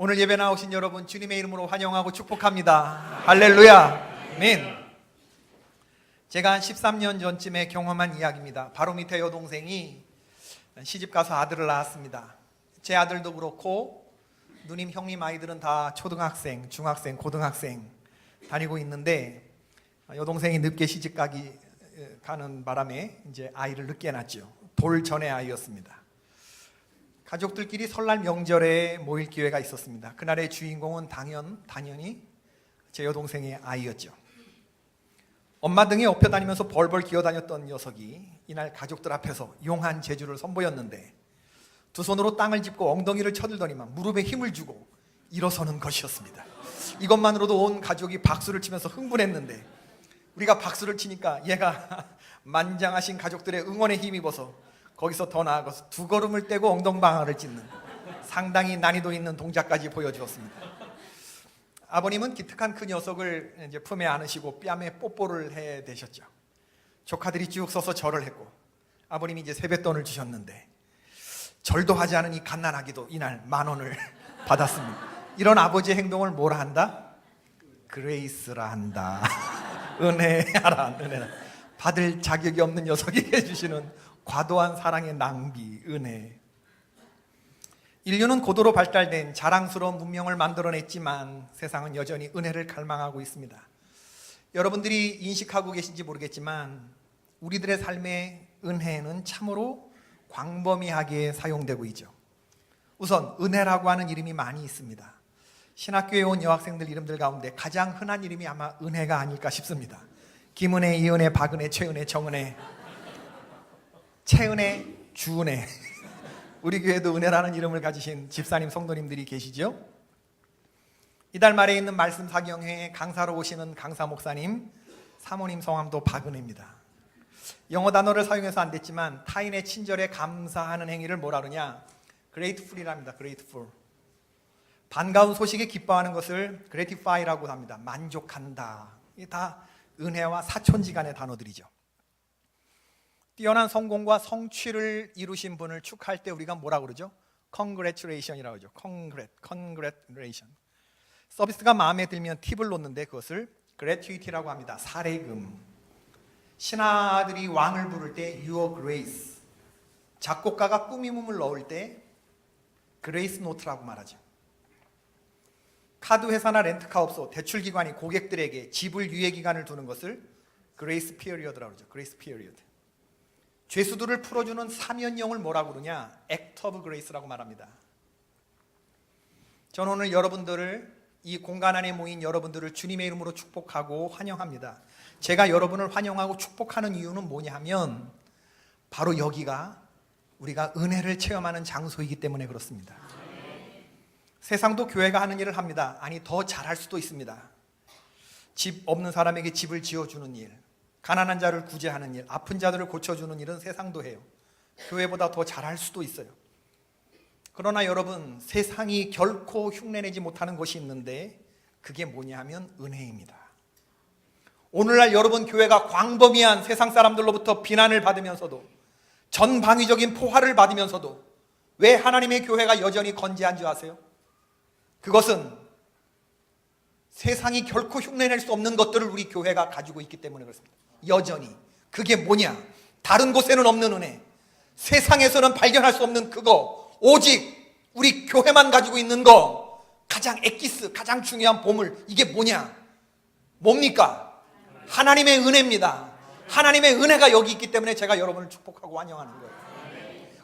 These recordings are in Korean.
오늘 예배 나오신 여러분 주님의 이름으로 환영하고 축복합니다. 할렐루야. 아멘. 제가 한 13년 전쯤에 경험한 이야기입니다. 바로 밑에 여동생이 시집가서 아들을 낳았습니다. 제 아들도 그렇고 누님 형님 아이들은 다 초등학생, 중학생, 고등학생 다니고 있는데 여동생이 늦게 시집 가는 바람에 이제 아이를 늦게 낳았죠. 돌 전의 아이였습니다. 가족들끼리 설날 명절에 모일 기회가 있었습니다. 그날의 주인공은 당연히 제 여동생의 아이였죠. 엄마 등에 업혀 다니면서 벌벌 기어다녔던 녀석이 이날 가족들 앞에서 용한 재주를 선보였는데 두 손으로 땅을 짚고 엉덩이를 쳐들더니만 무릎에 힘을 주고 일어서는 것이었습니다. 이것만으로도 온 가족이 박수를 치면서 흥분했는데 우리가 박수를 치니까 얘가 만장하신 가족들의 응원에 힘입어서 거기서 더 나아가서 두 걸음을 떼고 엉덩방아를 찢는 상당히 난이도 있는 동작까지 보여주었습니다. 아버님은 기특한 그 녀석을 이제 품에 안으시고 뺨에 뽀뽀를 해 대셨죠. 조카들이 쭉 서서 절을 했고 아버님이 이제 세뱃돈을 주셨는데 절도 하지 않은 이 갓난아기도 이날 10,000원을 받았습니다. 이런 아버지의 행동을 뭐라 한다? 그레이스라 한다. 은혜하라. 은혜라. 받을 자격이 없는 녀석에게 주시는 과도한 사랑의 낭비, 은혜. 인류는 고도로 발달된 자랑스러운 문명을 만들어냈지만 세상은 여전히 은혜를 갈망하고 있습니다. 여러분들이 인식하고 계신지 모르겠지만 우리들의 삶의 은혜는 참으로 광범위하게 사용되고 있죠. 우선 은혜라고 하는 이름이 많이 있습니다. 신학교에 온 여학생들 이름들 가운데 가장 흔한 이름이 아마 은혜가 아닐까 싶습니다. 김은혜, 이은혜, 박은혜, 최은혜, 정은혜, 채은혜, 주은혜. 우리 교회도 은혜라는 이름을 가지신 집사님 성도님들이 계시죠? 이달 말에 있는 말씀 사경회에 강사로 오시는 강사 목사님 사모님 성함도 박은혜입니다. 영어 단어를 사용해서 안 됐지만 타인의 친절에 감사하는 행위를 뭐라 그러냐? grateful이랍니다. grateful. 반가운 소식에 기뻐하는 것을 gratify라고 합니다. 만족한다. 이게 다 은혜와 사촌지간의 단어들이죠. 뛰어난 성공과 성취를 이루신 분을 축하할 때 우리가 뭐라 그러죠? congratulation이라고 하죠. congratulation. 서비스가 마음에 들면 팁을 놓는데 그것을 gratuity라고 합니다. 사례금. 신하들이 왕을 부를 때 your grace. 작곡가가 꾸밈음을 넣을 때 grace note라고 말하죠. 카드 회사나 렌트카업소, 대출기관이 고객들에게 지불 유예 기간을 두는 것을 grace period라고 그러죠. grace period. 죄수들을 풀어주는 사면용을 뭐라고 그러냐? act of grace라고 말합니다. 저는 오늘 여러분들을 이 공간 안에 모인 여러분들을 주님의 이름으로 축복하고 환영합니다. 제가 여러분을 환영하고 축복하는 이유는 뭐냐 하면 바로 여기가 우리가 은혜를 체험하는 장소이기 때문에 그렇습니다. 세상도 교회가 하는 일을 합니다. 아니 더 잘할 수도 있습니다. 집 없는 사람에게 집을 지어주는 일, 가난한 자를 구제하는 일, 아픈 자들을 고쳐주는 일은 세상도 해요. 교회보다 더 잘할 수도 있어요. 그러나 여러분, 세상이 결코 흉내내지 못하는 것이 있는데 그게 뭐냐 하면 은혜입니다. 오늘날 여러분 교회가 광범위한 세상 사람들로부터 비난을 받으면서도 전방위적인 포화를 받으면서도 왜 하나님의 교회가 여전히 건재한 줄 아세요? 그것은 세상이 결코 흉내낼 수 없는 것들을 우리 교회가 가지고 있기 때문에 그렇습니다. 여전히. 그게 뭐냐? 다른 곳에는 없는 은혜, 세상에서는 발견할 수 없는 그거, 오직 우리 교회만 가지고 있는 거, 가장 엑기스, 가장 중요한 보물, 이게 뭐냐? 뭡니까? 하나님의 은혜입니다. 하나님의 은혜가 여기 있기 때문에 제가 여러분을 축복하고 환영하는 거예요.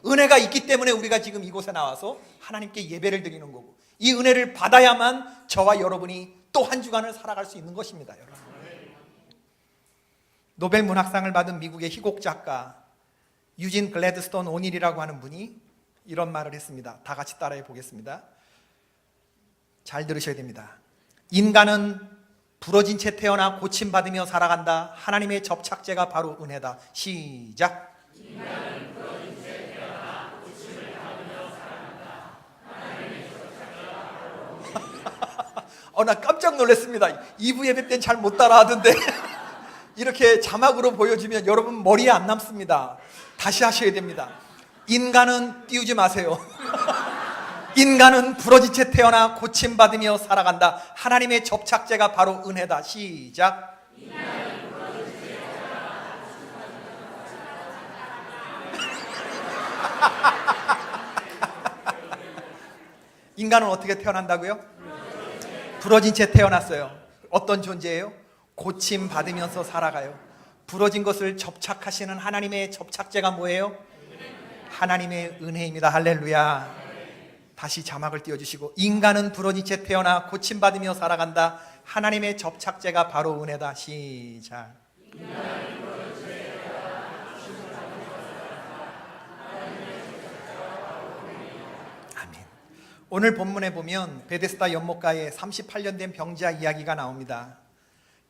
은혜가 있기 때문에 우리가 지금 이곳에 나와서 하나님께 예배를 드리는 거고, 이 은혜를 받아야만 저와 여러분이 또 한 주간을 살아갈 수 있는 것입니다. 여러분. 노벨 문학상을 받은 미국의 희곡 작가 유진 글래드스톤 오닐이라고 하는 분이 이런 말을 했습니다. 다 같이 따라해 보겠습니다. 잘 들으셔야 됩니다. 인간은 부러진 채 태어나 고침받으며 살아간다. 하나님의 접착제가 바로 은혜다. 시작. 인간은 부러진 채 태어나 고침을 받으며 살아간다. 하나님의 접착제가 바로 나 깜짝 놀랐습니다. 2부 예배 때는 잘 못 따라하던데 이렇게 자막으로 보여주면 여러분 머리에 안 남습니다. 다시 하셔야 됩니다. 인간은 띄우지 마세요. 인간은 부러진 채 태어나 고침받으며 살아간다. 하나님의 접착제가 바로 은혜다. 시작. 인간은 어떻게 태어난다고요? 부러진 채 태어났어요. 어떤 존재예요? 고침받으면서 살아가요. 부러진 것을 접착하시는 하나님의 접착제가 뭐예요? 하나님의 은혜입니다. 할렐루야. 다시 자막을 띄워주시고, 인간은 부러진 채 태어나 고침받으며 살아간다. 하나님의 접착제가 바로 은혜다. 시작. 아멘. 오늘 본문에 보면 베데스다 연못가에 38년 된 병자 이야기가 나옵니다.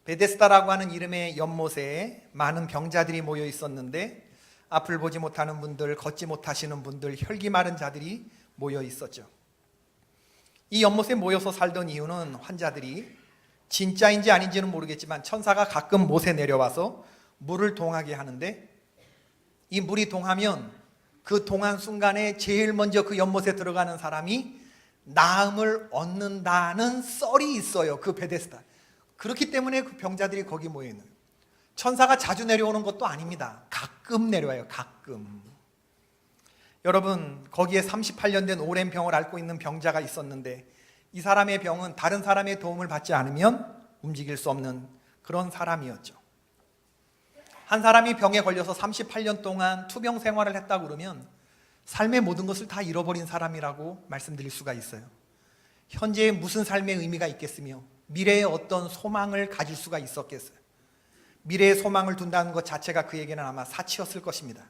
베데스다라고 하는 이름의 연못에 많은 병자들이 모여 있었는데 앞을 보지 못하는 분들, 걷지 못하시는 분들, 혈기 마른 자들이 모여 있었죠. 이 연못에 모여서 살던 이유는 환자들이 진짜인지 아닌지는 모르겠지만 천사가 가끔 못에 내려와서 물을 동하게 하는데, 이 물이 동하면 그 동한 순간에 제일 먼저 그 연못에 들어가는 사람이 나음을 얻는다는 썰이 있어요. 그 베데스다. 그렇기 때문에 그 병자들이 거기 모여 있는 거예요. 천사가 자주 내려오는 것도 아닙니다. 가끔 내려와요. 가끔. 여러분, 거기에 38년 된 오랜 병을 앓고 있는 병자가 있었는데, 이 사람의 병은 다른 사람의 도움을 받지 않으면 움직일 수 없는 그런 사람이었죠. 한 사람이 병에 걸려서 38년 동안 투병 생활을 했다고 그러면 삶의 모든 것을 다 잃어버린 사람이라고 말씀드릴 수가 있어요. 현재에 무슨 삶의 의미가 있겠으며 미래에 어떤 소망을 가질 수가 있었겠어요. 미래에 소망을 둔다는 것 자체가 그에게는 아마 사치였을 것입니다.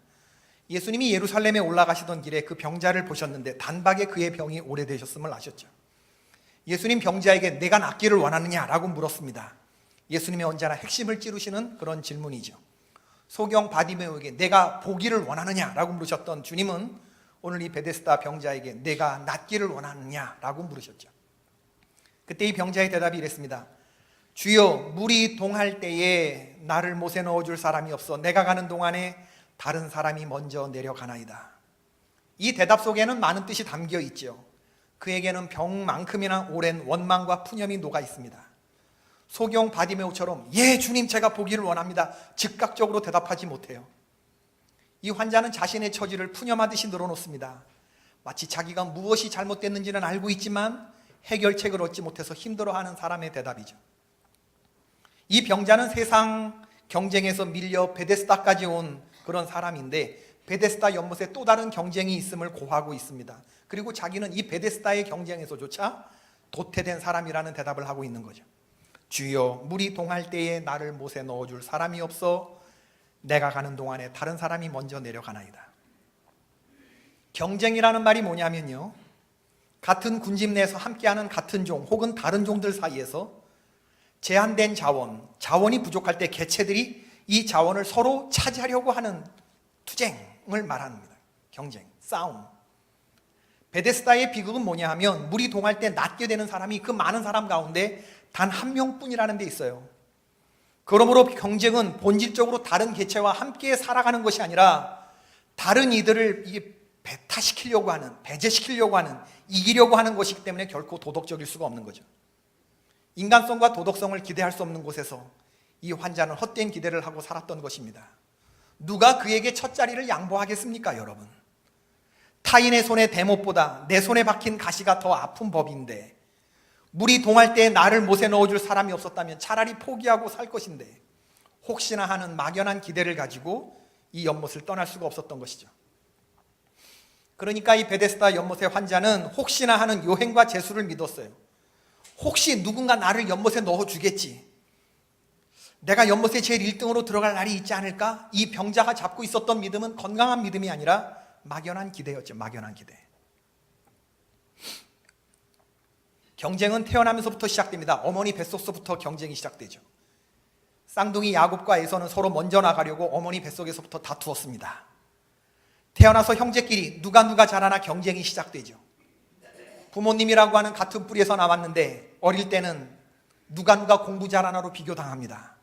예수님이 예루살렘에 올라가시던 길에 그 병자를 보셨는데 단박에 그의 병이 오래되셨음을 아셨죠. 예수님 병자에게 내가 낫기를 원하느냐라고 물었습니다. 예수님이 언제나 핵심을 찌르시는 그런 질문이죠. 소경 바디메오에게 내가 보기를 원하느냐라고 물으셨던 주님은 오늘 이 베데스다 병자에게 내가 낫기를 원하느냐라고 물으셨죠. 그때 이 병자의 대답이 이랬습니다. 주여, 물이 동할 때에 나를 못에 넣어줄 사람이 없어 내가 가는 동안에 다른 사람이 먼저 내려가나이다. 이 대답 속에는 많은 뜻이 담겨 있죠. 그에게는 병만큼이나 오랜 원망과 푸념이 녹아 있습니다. 소경 바디메오처럼 예 주님 제가 보기를 원합니다 즉각적으로 대답하지 못해요. 이 환자는 자신의 처지를 푸념하듯이 늘어놓습니다. 마치 자기가 무엇이 잘못됐는지는 알고 있지만 해결책을 얻지 못해서 힘들어하는 사람의 대답이죠. 이 병자는 세상 경쟁에서 밀려 베데스다까지 온 그런 사람인데 베데스다 연못에 또 다른 경쟁이 있음을 고하고 있습니다. 그리고 자기는 이 베데스다의 경쟁에서조차 도태된 사람이라는 대답을 하고 있는 거죠. 주여, 물이 동할 때에 나를 못에 넣어줄 사람이 없어 내가 가는 동안에 다른 사람이 먼저 내려가나이다. 경쟁이라는 말이 뭐냐면요, 같은 군집 내에서 함께하는 같은 종 혹은 다른 종들 사이에서 제한된 자원이 부족할 때 개체들이 이 자원을 서로 차지하려고 하는 투쟁을 말합니다. 경쟁, 싸움. 베데스다의 비극은 뭐냐 하면 물이 동할 때 낫게 되는 사람이 그 많은 사람 가운데 단 한 명뿐이라는 데 있어요. 그러므로 경쟁은 본질적으로 다른 개체와 함께 살아가는 것이 아니라 다른 이들을 배타시키려고 하는, 배제시키려고 하는, 이기려고 하는 것이기 때문에 결코 도덕적일 수가 없는 거죠. 인간성과 도덕성을 기대할 수 없는 곳에서 이 환자는 헛된 기대를 하고 살았던 것입니다. 누가 그에게 첫 자리를 양보하겠습니까, 여러분? 타인의 손의 대못보다 내 손에 박힌 가시가 더 아픈 법인데, 물이 동할 때 나를 못에 넣어줄 사람이 없었다면 차라리 포기하고 살 것인데 혹시나 하는 막연한 기대를 가지고 이 연못을 떠날 수가 없었던 것이죠. 그러니까 이 베데스다 연못의 환자는 혹시나 하는 요행과 재수를 믿었어요. 혹시 누군가 나를 연못에 넣어주겠지, 내가 연못에 제일 1등으로 들어갈 날이 있지 않을까? 이 병자가 잡고 있었던 믿음은 건강한 믿음이 아니라 막연한 기대였죠. 막연한 기대. 경쟁은 태어나면서부터 시작됩니다. 어머니 뱃속서부터 경쟁이 시작되죠. 쌍둥이 야곱과 에서는 서로 먼저 나가려고 어머니 뱃속에서부터 다투었습니다. 태어나서 형제끼리 누가 잘하나 경쟁이 시작되죠. 부모님이라고 하는 같은 뿌리에서 나왔는데 어릴 때는 누가 공부 잘하나로 비교당합니다.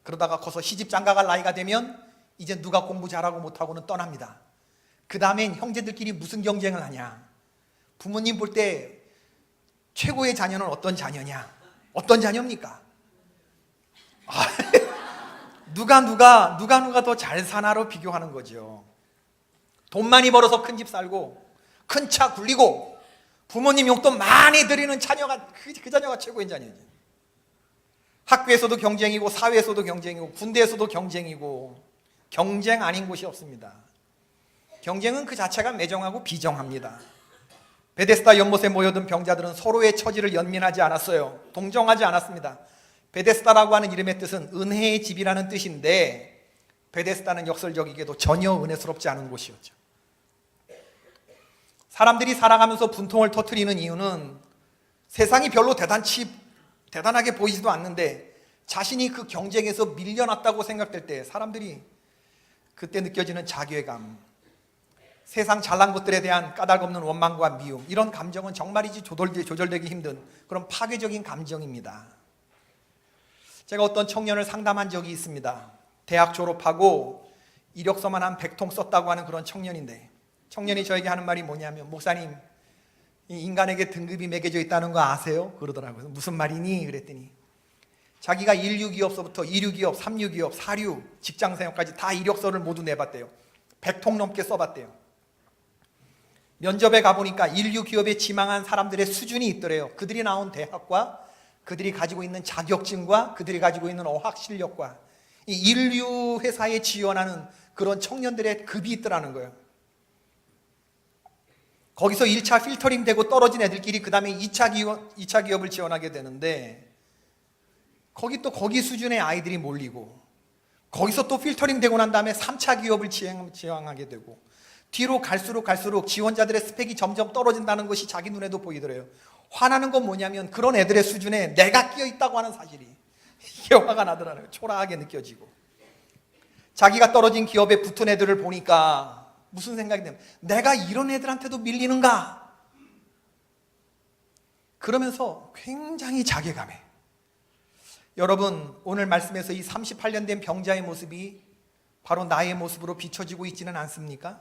그러다가 커서 시집 장가갈 나이가 되면 이제 누가 공부 잘하고 못하고는 떠납니다. 그 다음엔 형제들끼리 무슨 경쟁을 하냐? 부모님 볼 때 최고의 자녀는 어떤 자녀냐? 어떤 자녀입니까? 누가 더 잘 사나로 비교하는 거죠. 돈 많이 벌어서 큰 집 살고 큰 차 굴리고 부모님 용돈 많이 드리는 자녀가 그 자녀가 최고인 자녀지. 학교에서도 경쟁이고 사회에서도 경쟁이고 군대에서도 경쟁이고 경쟁 아닌 곳이 없습니다. 경쟁은 그 자체가 매정하고 비정합니다. 베데스다 연못에 모여든 병자들은 서로의 처지를 연민하지 않았어요. 동정하지 않았습니다. 베데스다라고 하는 이름의 뜻은 은혜의 집이라는 뜻인데 베데스다는 역설적이게도 전혀 은혜스럽지 않은 곳이었죠. 사람들이 살아가면서 분통을 터뜨리는 이유는 세상이 별로 대단하게 보이지도 않는데 자신이 그 경쟁에서 밀려났다고 생각될 때 사람들이 그때 느껴지는 자괴감, 세상 잘난 것들에 대한 까닭없는 원망과 미움, 이런 감정은 정말이지 조절되기 힘든 그런 파괴적인 감정입니다. 제가 어떤 청년을 상담한 적이 있습니다. 대학 졸업하고 이력서만 한 100통 썼다고 하는 그런 청년인데 청년이 저에게 하는 말이 뭐냐면, 목사님, 이 인간에게 등급이 매겨져 있다는 거 아세요? 그러더라고요. 무슨 말이니? 그랬더니 자기가 1류기업서부터 2류기업, 3류기업, 4류 직장생활까지 다 이력서를 모두 내봤대요. 100통 넘게 써봤대요. 면접에 가보니까 1류기업에 지망한 사람들의 수준이 있더래요. 그들이 나온 대학과 그들이 가지고 있는 자격증과 그들이 가지고 있는 어학 실력과 이 1류 회사에 지원하는 그런 청년들의 급이 있더라는 거예요. 거기서 1차 필터링 되고 떨어진 애들끼리 그 다음에 2차 기업을 지원하게 되는데 거기 수준의 아이들이 몰리고 거기서 또 필터링 되고 난 다음에 3차 기업을 지원하게 되고 뒤로 갈수록 지원자들의 스펙이 점점 떨어진다는 것이 자기 눈에도 보이더래요. 화나는 건 뭐냐면 그런 애들의 수준에 내가 끼어 있다고 하는 사실이 이게 화가 나더라고요. 초라하게 느껴지고 자기가 떨어진 기업에 붙은 애들을 보니까 무슨 생각이 되면 내가 이런 애들한테도 밀리는가? 그러면서 굉장히 자괴감해. 여러분, 오늘 말씀에서 이 38년 된 병자의 모습이 바로 나의 모습으로 비춰지고 있지는 않습니까?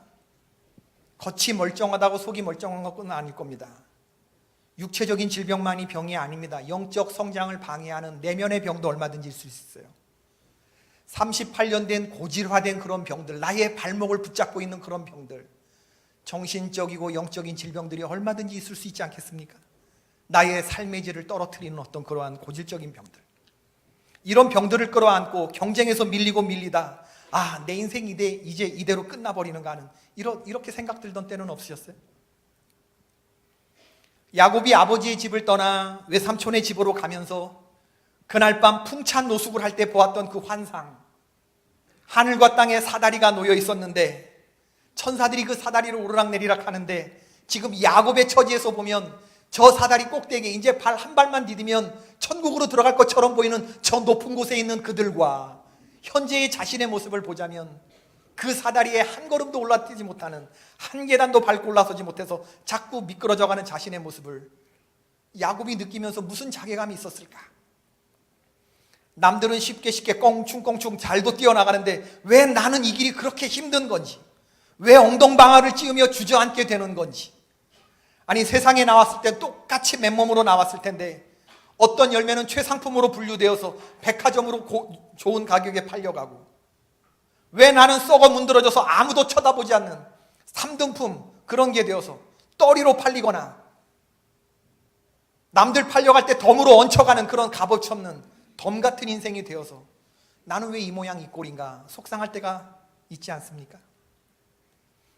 겉이 멀쩡하다고 속이 멀쩡한 것은 아닐 겁니다. 육체적인 질병만이 병이 아닙니다. 영적 성장을 방해하는 내면의 병도 얼마든지 있을 수 있어요. 38년 된 고질화된 그런 병들, 나의 발목을 붙잡고 있는 그런 병들, 정신적이고 영적인 질병들이 얼마든지 있을 수 있지 않겠습니까? 나의 삶의 질을 떨어뜨리는 어떤 그러한 고질적인 병들, 이런 병들을 끌어안고 경쟁에서 밀리다 내 인생 이제 이대로 끝나버리는가 하는 이렇게 생각 들던 때는 없으셨어요? 야곱이 아버지의 집을 떠나 외삼촌의 집으로 가면서 그날 밤 풍찬 노숙을 할 때 보았던 그 환상, 하늘과 땅에 사다리가 놓여 있었는데 천사들이 그 사다리를 오르락내리락 하는데 지금 야곱의 처지에서 보면 저 사다리 꼭대기에 이제 발 한 발만 디디면 천국으로 들어갈 것처럼 보이는 저 높은 곳에 있는 그들과 현재의 자신의 모습을 보자면 그 사다리에 한 걸음도 올라뛰지 못하는, 한 계단도 밟고 올라서지 못해서 자꾸 미끄러져가는 자신의 모습을 야곱이 느끼면서 무슨 자괴감이 있었을까? 남들은 쉽게 껑충껑충 잘도 뛰어나가는데 왜 나는 이 길이 그렇게 힘든 건지, 왜 엉덩방아를 찧으며 주저앉게 되는 건지. 아니, 세상에 나왔을 때 똑같이 맨몸으로 나왔을 텐데 어떤 열매는 최상품으로 분류되어서 백화점으로 좋은 가격에 팔려가고, 왜 나는 썩어 문드러져서 아무도 쳐다보지 않는 3등품 그런 게 되어서 떨이로 팔리거나 남들 팔려갈 때 덤으로 얹혀가는 그런 값어치 없는 덤 같은 인생이 되어서 나는 왜 이 모양 이 꼴인가 속상할 때가 있지 않습니까?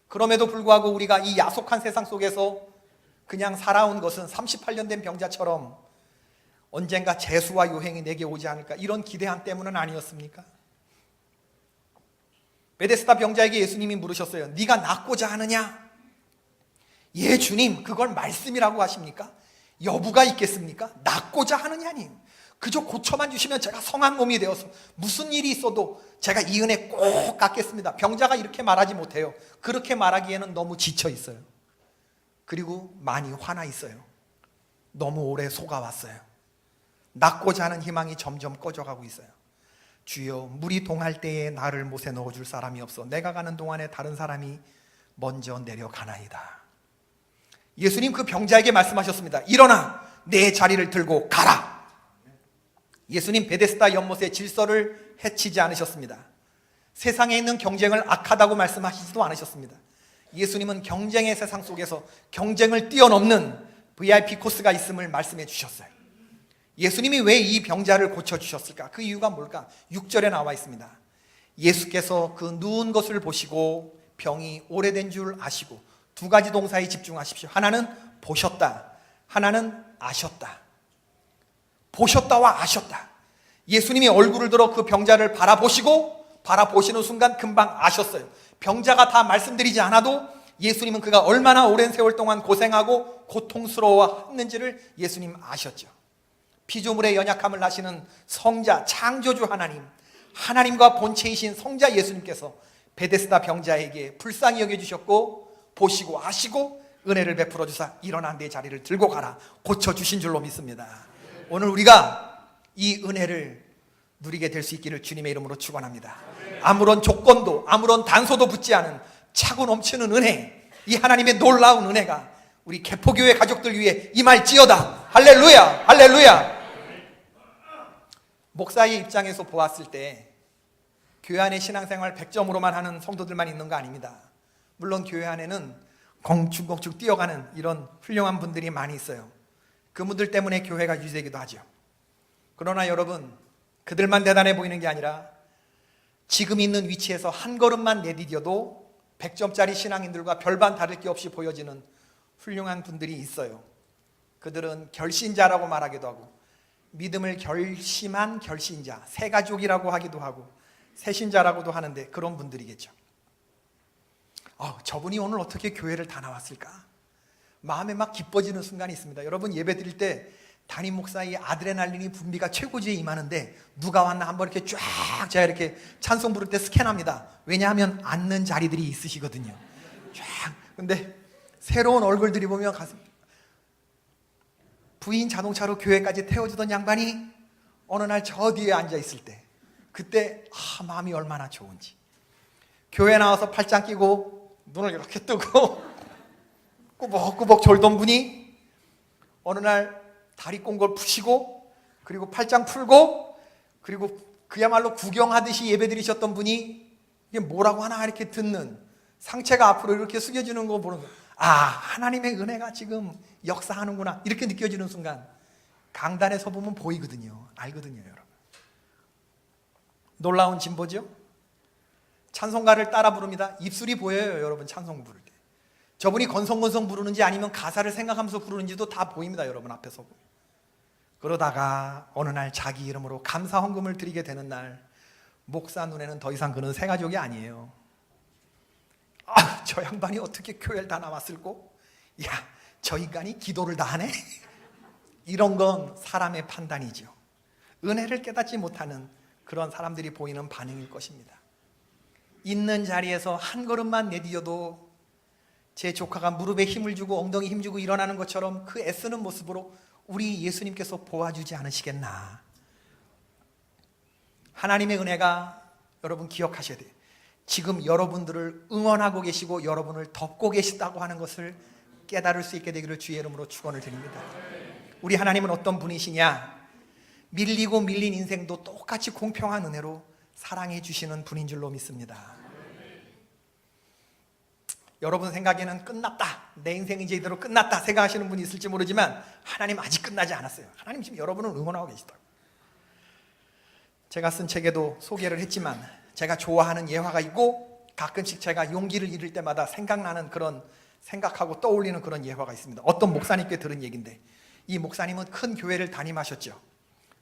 그럼에도 불구하고 우리가 이 야속한 세상 속에서 그냥 살아온 것은 38년 된 병자처럼 언젠가 재수와 요행이 내게 오지 않을까, 이런 기대함 때문은 아니었습니까? 베데스다 병자에게 예수님이 물으셨어요. 네가 낫고자 하느냐? 예, 주님, 그걸 말씀이라고 하십니까? 여부가 있겠습니까? 낫고자 하느냐니, 그저 고쳐만 주시면 제가 성한 몸이 되어서 무슨 일이 있어도 제가 이 은혜 꼭 갚겠습니다. 병자가 이렇게 말하지 못해요. 그렇게 말하기에는 너무 지쳐 있어요. 그리고 많이 화나 있어요. 너무 오래 속아왔어요. 낫고자 하는 희망이 점점 꺼져가고 있어요. 주여, 물이 동할 때에 나를 못에 넣어줄 사람이 없어 내가 가는 동안에 다른 사람이 먼저 내려가나이다. 예수님 그 병자에게 말씀하셨습니다. 일어나 내 자리를 들고 가라. 예수님 베데스다 연못의 질서를 해치지 않으셨습니다. 세상에 있는 경쟁을 악하다고 말씀하시지도 않으셨습니다. 예수님은 경쟁의 세상 속에서 경쟁을 뛰어넘는 VIP 코스가 있음을 말씀해 주셨어요. 예수님이 왜 이 병자를 고쳐주셨을까? 그 이유가 뭘까? 6절에 나와 있습니다. 예수께서 그 누운 것을 보시고 병이 오래된 줄 아시고, 두 가지 동사에 집중하십시오. 하나는 보셨다, 하나는 아셨다. 보셨다와 아셨다. 예수님이 얼굴을 들어 그 병자를 바라보시는 순간 금방 아셨어요. 병자가 다 말씀드리지 않아도 예수님은 그가 얼마나 오랜 세월 동안 고생하고 고통스러워했는지를 예수님 아셨죠. 피조물의 연약함을 아시는 성자 창조주 하나님과 본체이신 성자 예수님께서 베데스다 병자에게 불쌍히 여겨주셨고, 보시고 아시고 은혜를 베풀어 주사 일어나 내 자리를 들고 가라 고쳐주신 줄로 믿습니다. 오늘 우리가 이 은혜를 누리게 될 수 있기를 주님의 이름으로 축원합니다. 아무런 조건도 아무런 단서도 붙지 않은 차고 넘치는 은혜, 이 하나님의 놀라운 은혜가 우리 개포교회 가족들 위해 임할지어다. 할렐루야, 할렐루야. 목사의 입장에서 보았을 때 교회 안에 신앙생활 100점으로만 하는 성도들만 있는 거 아닙니다. 물론 교회 안에는 공축공축 뛰어가는 이런 훌륭한 분들이 많이 있어요. 그분들 때문에 교회가 유지되기도 하죠. 그러나 여러분, 그들만 대단해 보이는 게 아니라 지금 있는 위치에서 한 걸음만 내디뎌도 100점짜리 신앙인들과 별반 다를 게 없이 보여지는 훌륭한 분들이 있어요. 그들은 결신자라고 말하기도 하고, 믿음을 결심한 결신자, 새가족이라고 하기도 하고, 새신자라고도 하는데 그런 분들이겠죠. 저분이 오늘 어떻게 교회를 다 나왔을까? 마음에 막 기뻐지는 순간이 있습니다. 여러분, 예배 드릴 때 담임 목사의 아드레날린이 분비가 최고지에 임하는데 누가 왔나 한번 이렇게 쫙 제가 이렇게 찬송 부를 때 스캔합니다. 왜냐하면 앉는 자리들이 있으시거든요. 쫙. 근데 새로운 얼굴들이 보면 가슴, 부인 자동차로 교회까지 태워주던 양반이 어느 날 저 뒤에 앉아 있을 때, 그때 마음이 얼마나 좋은지. 교회 나와서 팔짱 끼고 눈을 이렇게 뜨고 꾸벅꾸벅 졸던 분이 어느 날 다리 꽁골 푸시고, 그리고 팔짱 풀고, 그리고 그야말로 구경하듯이 예배드리셨던 분이 이게 뭐라고 하나 이렇게 듣는, 상체가 앞으로 이렇게 숙여지는 거 보는 거예요. 하나님의 은혜가 지금 역사하는구나 이렇게 느껴지는 순간 강단에서 보면 보이거든요. 알거든요, 여러분. 놀라운 진보죠? 찬송가를 따라 부릅니다. 입술이 보여요, 여러분. 찬송 부를 때 저분이 건성건성 부르는지 아니면 가사를 생각하면서 부르는지도 다 보입니다, 여러분. 앞에서 보면. 그러다가 어느 날 자기 이름으로 감사 헌금을 드리게 되는 날, 목사 눈에는 더 이상 그는 새가족이 아니에요. 저 양반이 어떻게 교회를 다 나왔을꼬? 저 인간이 기도를 다 하네? 이런 건 사람의 판단이죠. 은혜를 깨닫지 못하는 그런 사람들이 보이는 반응일 것입니다. 있는 자리에서 한 걸음만 내디뎌도 제 조카가 무릎에 힘을 주고 엉덩이 힘주고 일어나는 것처럼 그 애쓰는 모습으로 우리 예수님께서 보아주지 않으시겠나. 하나님의 은혜가, 여러분 기억하셔야 돼요. 지금 여러분들을 응원하고 계시고 여러분을 덮고 계시다고 하는 것을 깨달을 수 있게 되기를 주의 이름으로 축원을 드립니다. 우리 하나님은 어떤 분이시냐? 밀리고 밀린 인생도 똑같이 공평한 은혜로 사랑해 주시는 분인 줄로 믿습니다. 여러분 생각에는 끝났다, 내 인생 이제 이대로 끝났다 생각하시는 분이 있을지 모르지만 하나님 아직 끝나지 않았어요. 하나님 지금 여러분을 응원하고 계시다고. 제가 쓴 책에도 소개를 했지만 제가 좋아하는 예화가 있고, 가끔씩 제가 용기를 잃을 때마다 생각나는 그런, 생각하고 떠올리는 그런 예화가 있습니다. 어떤 목사님께 들은 얘기인데, 이 목사님은 큰 교회를 담임하셨죠.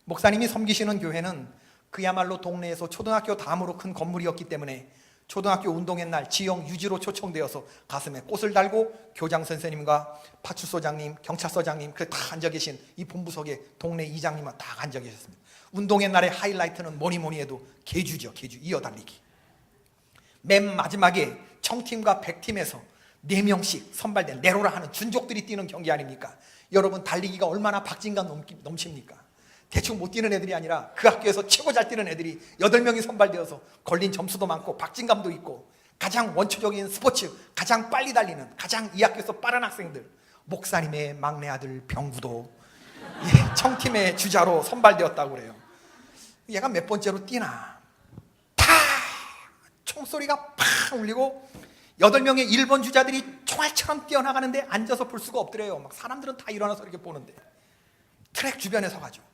목사님이 섬기시는 교회는 그야말로 동네에서 초등학교 다음으로 큰 건물이었기 때문에 초등학교 운동회 날 지역 유지로 초청되어서 가슴에 꽃을 달고 교장 선생님과 파출소장님, 경찰서장님 다 앉아 계신 이 본부석에 동네 이장님은 다 앉아 계셨습니다. 운동회 날의 하이라이트는 뭐니 해도 계주죠. 계주 이어달리기. 맨 마지막에 청팀과 백팀에서 4명씩 선발된 내로라 하는 준족들이 뛰는 경기 아닙니까? 여러분, 달리기가 얼마나 박진감 넘칩니까? 대충 못 뛰는 애들이 아니라 그 학교에서 최고 잘 뛰는 애들이 8명이 선발되어서 걸린 점수도 많고 박진감도 있고, 가장 원초적인 스포츠, 가장 빨리 달리는, 가장 이 학교에서 빠른 학생들, 목사님의 막내 아들 병구도 청팀의 주자로 선발되었다고 그래요. 얘가 몇 번째로 뛰나, 탁 총소리가 팍 울리고 8명의 1번 주자들이 총알처럼 뛰어나가는데 앉아서 볼 수가 없더래요. 막 사람들은 다 일어나서 이렇게 보는데 트랙 주변에 서가지고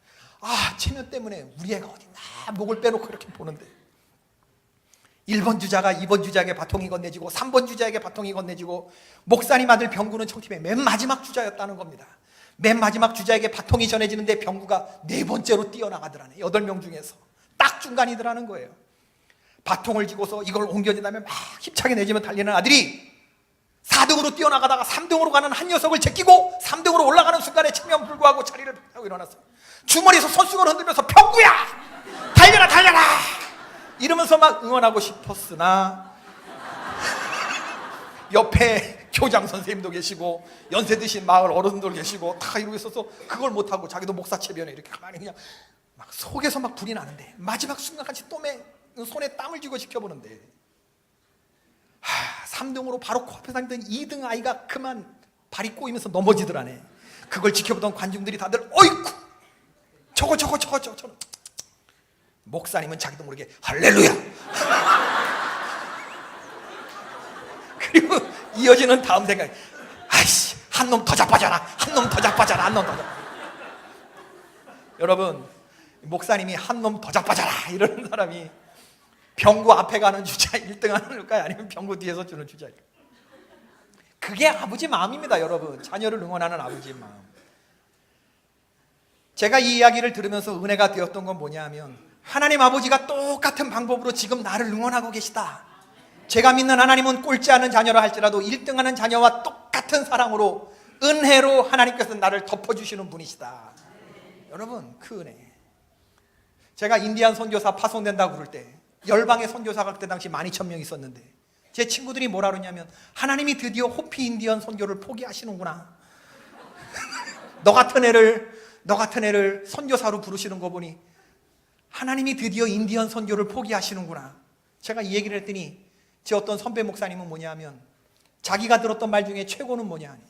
체면 때문에 우리 애가 어딨나 목을 빼놓고 이렇게 보는데 1번 주자가 2번 주자에게 바통이 건네지고 3번 주자에게 바통이 건네지고 목사님 아들 병구는 청팀의 맨 마지막 주자였다는 겁니다. 맨 마지막 주자에게 바통이 전해지는데 병구가 4번째로 뛰어나가더라네. 8명 중에서 딱 중간이더라는 거예요. 바통을 쥐고서 이걸 옮겨진다면 막 힘차게 내지면 달리는 아들이 4등으로 뛰어나가다가 3등으로 가는 한 녀석을 제끼고 3등으로 올라가는 순간에 체면 불구하고 자리를 펴고 일어났어요. 주머니에서 손수건을 흔들면서 병구야! 달려라 달려라! 이러면서 막 응원하고 싶었으나 옆에 교장 선생님도 계시고 연세 드신 마을 어른도 계시고 다 이러고 있어서 그걸 못하고 자기도 목사체변에 이렇게 가만히 그냥 막 속에서 막 불이 나는데 마지막 순간까지 손에 땀을 쥐고 지켜보는데 3등으로 바로 코앞에 앉던 2등 아이가 그만 발이 꼬이면서 넘어지더라네. 그걸 지켜보던 관중들이 다들 어이쿠 저거 목사님은 자기도 모르게 할렐루야. 그리고 이어지는 다음 생각이 아이씨 한 놈 더 자빠져라, 한 놈 더 자빠져라, 한 놈 더 자빠져라. 여러분 목사님이 한 놈 더 자빠져라 이러는 사람이 병구 앞에 가는 주자 1등 하는일까요? 아니면 병구 뒤에서 주는 주자일까요? 그게 아버지 마음입니다. 여러분 자녀를 응원하는 아버지의 마음. 제가 이 이야기를 들으면서 은혜가 되었던 건 뭐냐 하면 하나님 아버지가 똑같은 방법으로 지금 나를 응원하고 계시다. 제가 믿는 하나님은 꼴찌 하는 자녀라 할지라도 1등하는 자녀와 똑같은 사랑으로 은혜로 하나님께서 나를 덮어주시는 분이시다. 여러분 그 은혜. 제가 인디안 선교사 파송된다고 그럴 때 열방의 선교사가 그때 당시 12,000명 있었는데 제 친구들이 뭐라 그러냐면 하나님이 드디어 호피 인디언 선교를 포기하시는구나. 너 같은 애를 선교사로 부르시는 거 보니 하나님이 드디어 인디언 선교를 포기하시는구나. 제가 이 얘기를 했더니 제 어떤 선배 목사님은 뭐냐 하면 자기가 들었던 말 중에 최고는 뭐냐 하니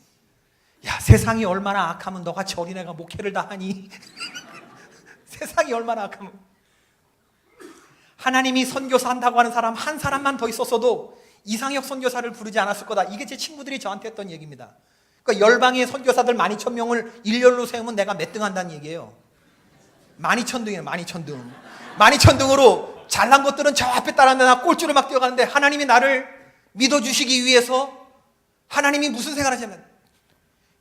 야 세상이 얼마나 악하면 너같이 어린애가 목회를 다 하니. 세상이 얼마나 악하면 하나님이 선교사 한다고 하는 사람 한 사람만 더 있었어도 이상혁 선교사를 부르지 않았을 거다. 이게 제 친구들이 저한테 했던 얘기입니다. 그러니까 열방의 선교사들 12,000명을 일렬로 세우면 내가 몇 등 한다는 얘기예요. 12,000등이에요. 12,000등. 12,000등으로 잘난 것들은 저 앞에 따라하는데 나 꼴찌로 막 뛰어가는데 하나님이 나를 믿어주시기 위해서 하나님이 무슨 생각을 하냐면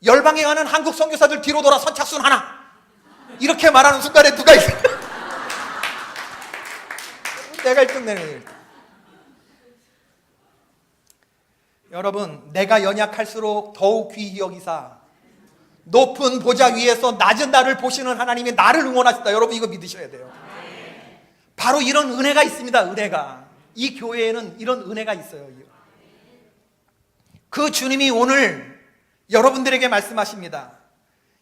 열방에 가는 한국 선교사들 뒤로 돌아 선착순 하나 이렇게 말하는 순간에 누가 있어요? 내가 1등 내는 거예요. 여러분 내가 연약할수록 더욱 귀히 여기사 높은 보좌 위에서 낮은 나를 보시는 하나님이 나를 응원하신다. 여러분 이거 믿으셔야 돼요. 바로 이런 은혜가 있습니다. 은혜가 이 교회에는 이런 은혜가 있어요. 그 주님이 오늘 여러분들에게 말씀하십니다.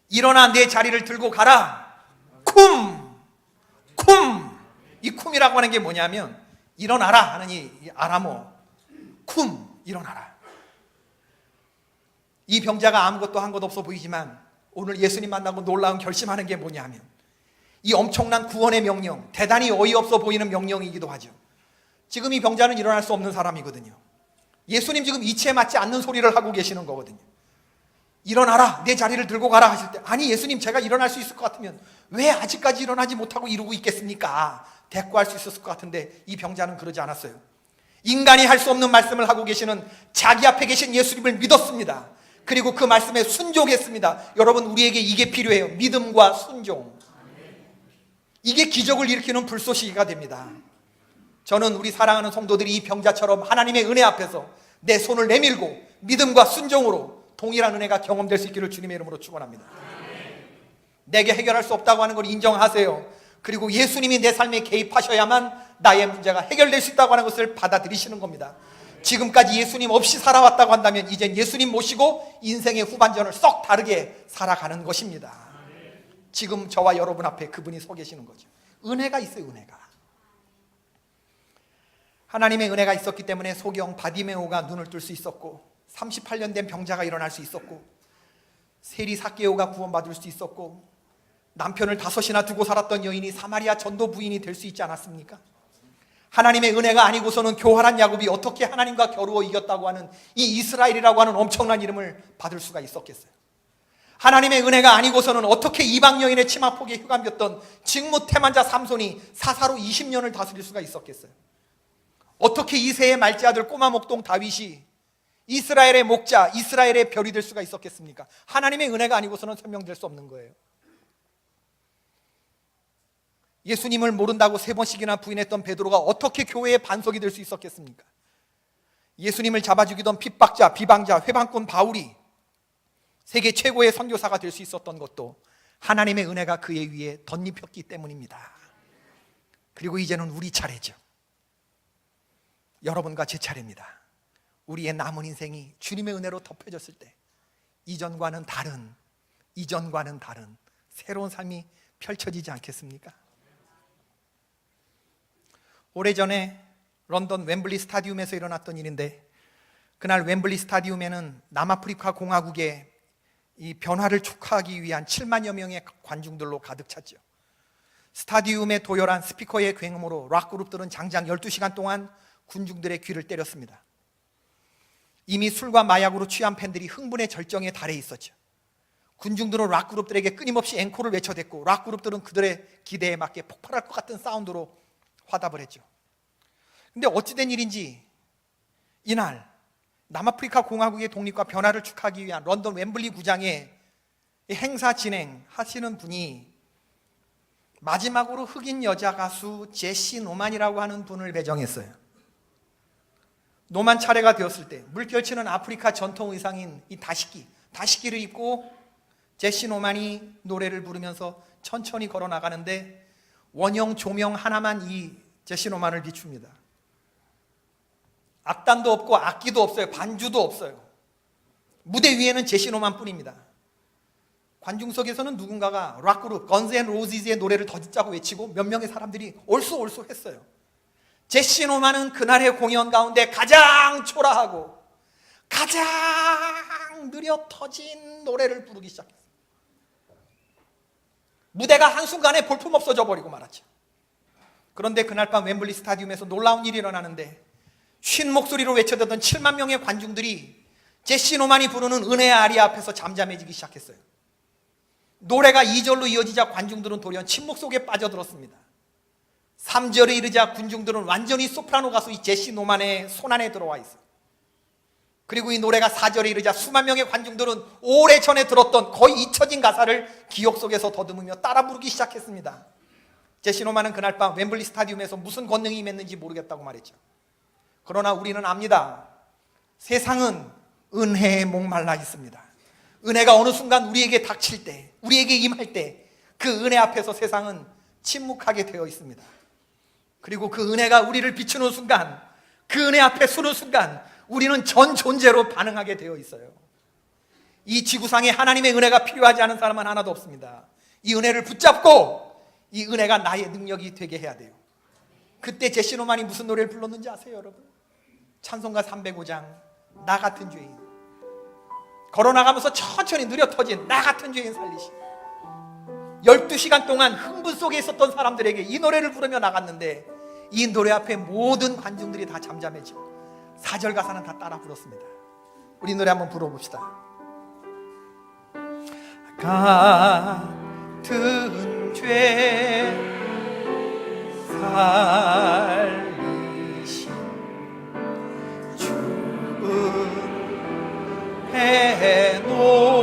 일어나 내 자리를 들고 가라. 쿰 이 쿰이라고 하는 게 뭐냐면 일어나라 하는 이 아람어 쿰 일어나라. 이 병자가 아무것도 한 것 없어 보이지만 오늘 예수님 만나고 놀라운 결심하는 게 뭐냐면 이 엄청난 구원의 명령, 대단히 어이없어 보이는 명령이기도 하죠. 지금 이 병자는 일어날 수 없는 사람이거든요. 예수님 지금 이치에 맞지 않는 소리를 하고 계시는 거거든요. 일어나라 내 자리를 들고 가라 하실 때 아니 예수님 제가 일어날 수 있을 것 같으면 왜 아직까지 일어나지 못하고 이러고 있겠습니까? 대꾸할 수 있었을 것 같은데 이 병자는 그러지 않았어요. 인간이 할 수 없는 말씀을 하고 계시는 자기 앞에 계신 예수님을 믿었습니다. 그리고 그 말씀에 순종했습니다. 여러분 우리에게 이게 필요해요. 믿음과 순종. 이게 기적을 일으키는 불쏘시개가 됩니다. 저는 우리 사랑하는 성도들이 이 병자처럼 하나님의 은혜 앞에서 내 손을 내밀고 믿음과 순종으로 동일한 은혜가 경험될 수 있기를 주님의 이름으로 축원합니다. 내게 해결할 수 없다고 하는 걸 인정하세요. 그리고 예수님이 내 삶에 개입하셔야만 나의 문제가 해결될 수 있다고 하는 것을 받아들이시는 겁니다. 지금까지 예수님 없이 살아왔다고 한다면 이젠 예수님 모시고 인생의 후반전을 썩 다르게 살아가는 것입니다. 지금 저와 여러분 앞에 그분이 서 계시는 거죠. 은혜가 있어요. 은혜가. 하나님의 은혜가 있었기 때문에 소경 바디메오가 눈을 뜰 수 있었고 38년 된 병자가 일어날 수 있었고 세리 삭개오가 구원받을 수 있었고, 남편을 5이나 두고 살았던 여인이 사마리아 전도 부인이 될 수 있지 않았습니까? 하나님의 은혜가 아니고서는 교활한 야곱이 어떻게 하나님과 겨루어 이겼다고 하는 이 이스라엘이라고 하는 엄청난 이름을 받을 수가 있었겠어요? 하나님의 은혜가 아니고서는 어떻게 이방 여인의 치마폭에 휘감겼던 직무태만자 삼손이 사사로 20년을 다스릴 수가 있었겠어요? 어떻게 이새의 말째 아들 꼬마 목동 다윗이 이스라엘의 목자, 이스라엘의 별이 될 수가 있었겠습니까? 하나님의 은혜가 아니고서는 설명될 수 없는 거예요. 예수님을 모른다고 3번씩이나 부인했던 베드로가 어떻게 교회의 반석이 될 수 있었겠습니까? 예수님을 잡아 죽이던 핍박자, 비방자, 회방꾼 바울이 세계 최고의 선교사가 될 수 있었던 것도 하나님의 은혜가 그의 위에 덧입혔기 때문입니다. 그리고 이제는 우리 차례죠. 여러분과 제 차례입니다. 우리의 남은 인생이 주님의 은혜로 덮여졌을 때 이전과는 다른 새로운 삶이 펼쳐지지 않겠습니까? 오래전에 런던 웸블리 스타디움에서 일어났던 일인데, 그날 웸블리 스타디움에는 남아프리카 공화국의 이 변화를 축하하기 위한 7만여 명의 관중들로 가득 찼죠. 스타디움에 도열한 스피커의 굉음으로 락 그룹들은 장장 12시간 동안 군중들의 귀를 때렸습니다. 이미 술과 마약으로 취한 팬들이 흥분의 절정에 달해 있었죠. 군중들은 락 그룹들에게 끊임없이 앵콜을 외쳐댔고, 락 그룹들은 그들의 기대에 맞게 폭발할 것 같은 사운드로 화답을 했죠. 근데 어찌된 일인지 이날 남아프리카 공화국의 독립과 변화를 축하하기 위한 런던 웸블리 구장에 행사 진행하시는 분이 마지막으로 흑인 여자 가수 제시 노만이라고 하는 분을 배정했어요. 노만 차례가 되었을 때 물결치는 아프리카 전통 의상인 이 다시키를 입고 제시 노만이 노래를 부르면서 천천히 걸어 나가는데, 원형 조명 하나만 이 제시 노만을 비춥니다. 악단도 없고 악기도 없어요. 반주도 없어요. 무대 위에는 제시 노만 뿐입니다. 관중석에서는 누군가가 락그룹 건즈 앤 로지즈의 노래를 더 듣자고 외치고 몇 명의 사람들이 올쏘올쏘 했어요. 제시 노만은 그날의 공연 가운데 가장 초라하고 가장 느려 터진 노래를 부르기 시작했어요. 무대가 한순간에 볼품없어져 버리고 말았죠. 그런데 그날 밤 웸블리 스타디움에서 놀라운 일이 일어나는데, 쉰 목소리로 외쳐대던 7만 명의 관중들이 제시 노만이 부르는 은혜의 아리아 앞에서 잠잠해지기 시작했어요. 노래가 2절로 이어지자 관중들은 돌연 침묵 속에 빠져들었습니다. 3절에 이르자 군중들은 완전히 소프라노 가수 이 제시 노만의 손안에 들어와 있어요. 그리고 이 노래가 4절에 이르자 수만 명의 관중들은 오래전에 들었던 거의 잊혀진 가사를 기억 속에서 더듬으며 따라 부르기 시작했습니다. 제시 노만은 그날 밤 웸블리 스타디움에서 무슨 권능이 임했는지 모르겠다고 말했죠. 그러나 우리는 압니다. 세상은 은혜에 목말라 있습니다. 은혜가 어느 순간 우리에게 닥칠 때, 우리에게 임할 때 그 은혜 앞에서 세상은 침묵하게 되어 있습니다. 그리고 그 은혜가 우리를 비추는 순간, 그 은혜 앞에 서는 순간 우리는 전 존재로 반응하게 되어 있어요. 이 지구상에 하나님의 은혜가 필요하지 않은 사람은 하나도 없습니다. 이 은혜를 붙잡고 이 은혜가 나의 능력이 되게 해야 돼요. 그때 제시 노만이 무슨 노래를 불렀는지 아세요, 여러분? 찬송가 305장 나 같은 죄인. 걸어나가면서 천천히 느려 터진 나 같은 죄인 살리시. 12시간 동안 흥분 속에 있었던 사람들에게 이 노래를 부르며 나갔는데, 이 노래 앞에 모든 관중들이 다 잠잠해지고 4절 가사는 다 따라 불렀습니다. 우리 노래 한번 불러봅시다. 같은 죄 살리신 주은혜 놀라워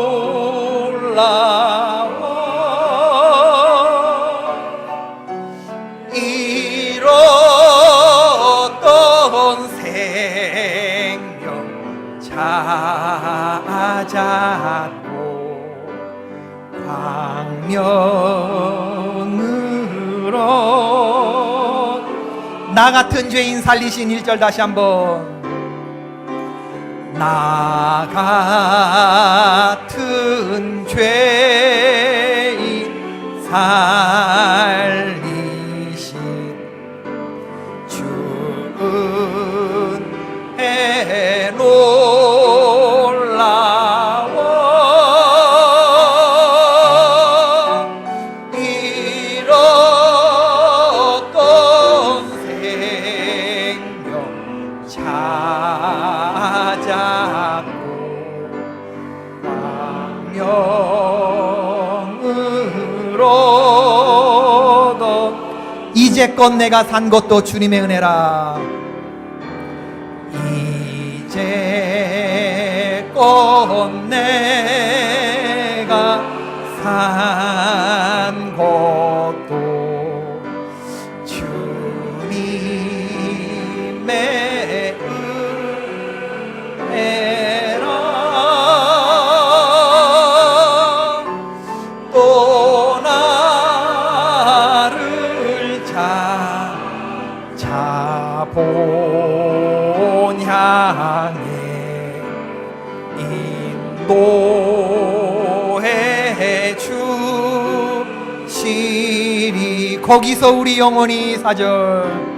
잃었던 생명 찾았고 광명으로 나 같은 죄인 살리신 1절 다시 한번. 나 같은 죄인 살리신 주은혜 놀라워 그러던 이제껏 내가 산 것도 주님의 은혜라. 이제껏 내가 산 것도 주님의 은혜라. 또 나를 자본 향해 인도해 주시리. 거기서 우리 영혼이 4절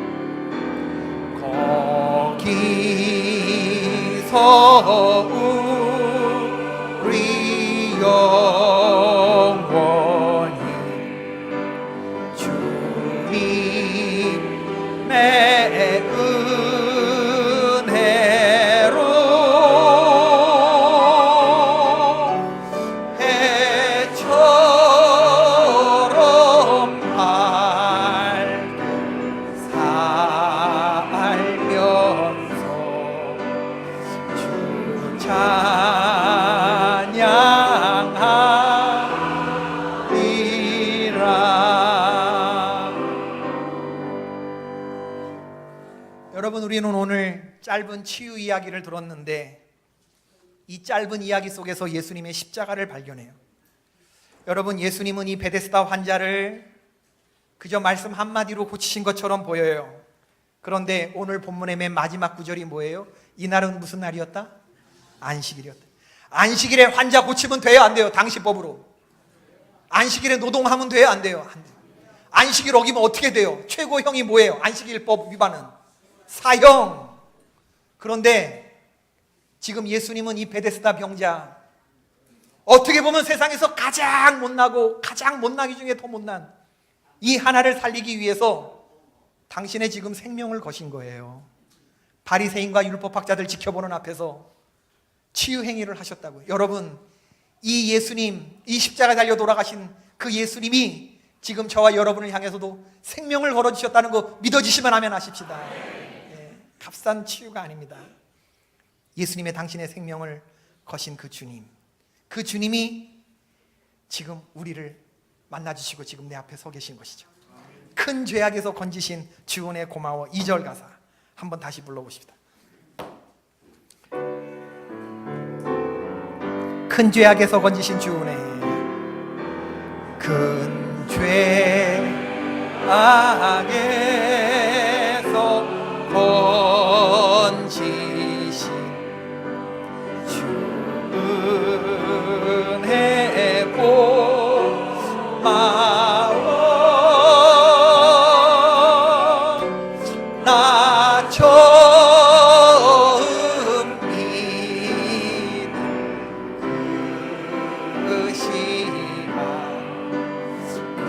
거기서 우리 영혼이 주님의 은혜로 해처럼 밝게 살면서 주 찬양하리라. 여러분, 우리는 오늘 짧은 치유 이야기를 들었는데 이 짧은 이야기 속에서 예수님의 십자가를 발견해요. 여러분, 예수님은 이 베데스다 환자를 그저 말씀 한마디로 고치신 것처럼 보여요. 그런데 오늘 본문의 맨 마지막 구절이 뭐예요? 이날은 무슨 날이었다? 안식일이었다. 안식일에 환자 고치면 돼요, 안 돼요? 당시법으로 안식일에 노동하면 돼요, 안 돼요? 안 돼요. 안식일 어기면 어떻게 돼요? 최고형이 뭐예요? 안식일법 위반은 사형. 그런데 지금 예수님은 이 베데스다 병자, 어떻게 보면 세상에서 가장 못나고 가장 못나기 중에 더 못난 이 하나를 살리기 위해서 당신의 지금 생명을 거신 거예요. 바리새인과 율법학자들 지켜보는 앞에서 치유 행위를 하셨다고요. 여러분, 이 예수님, 이 십자가 달려 돌아가신 그 예수님이 지금 저와 여러분을 향해서도 생명을 걸어주셨다는 거 믿어지시면 아멘 하십시다. 값싼 치유가 아닙니다. 예수님의 당신의 생명을 거신 그 주님, 그 주님이 지금 우리를 만나주시고 지금 내 앞에 서 계신 것이죠. 큰 죄악에서 건지신 주은혜 고마워. 2절 가사 한번 다시 불러보십시다. 큰 죄악에서 건지신 주은혜, 큰 죄악에서 건지신 주은혜 고마워. 나 처음 믿은 그 시간 그